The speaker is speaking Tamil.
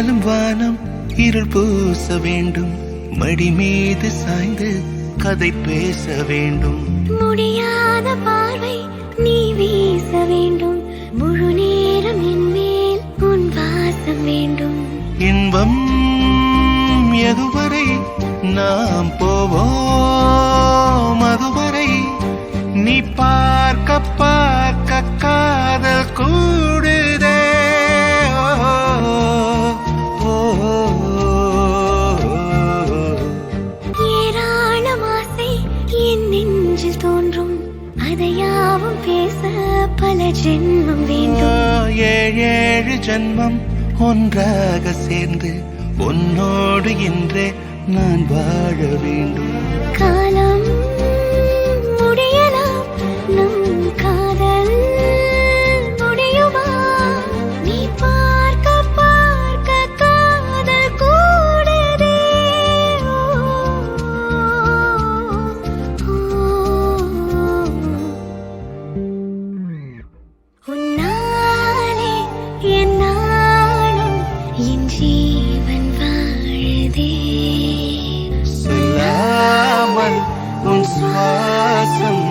விடிந்தாலும் வானம் இருள் பூச வேண்டும், மடி மீது சாய்ந்து கதை பேச வேண்டும். முடியாத பார்வை நீ வீச வேண்டும், முழு நேரம் என் மேல் உன் வாசம் வேண்டும். இன்பம் எதுவரை நாம் போவோம், அதுவரை நீ பார்க்க பார்க்க காதல் கூடுதே. ஏராளம் ஆசை என் நெஞ்சில் தோன்றும், அதையாவும் பேச பல ஜென்மம் வேண்டும். ஏழு ஜென்மம் ஒன்றாக சேர்ந்து உன்னோடு இன்றே நான் வாழ வேண்டும். காலம் முடியலாம், நம் காதல் முடியுமா? நீ பார்க்க பார்க்க காதல் கூடுதே. உன்னாலே என் நாளும் என் ஜீவன் வாழுதே. சொல்லாமல் உன் சுவாசம்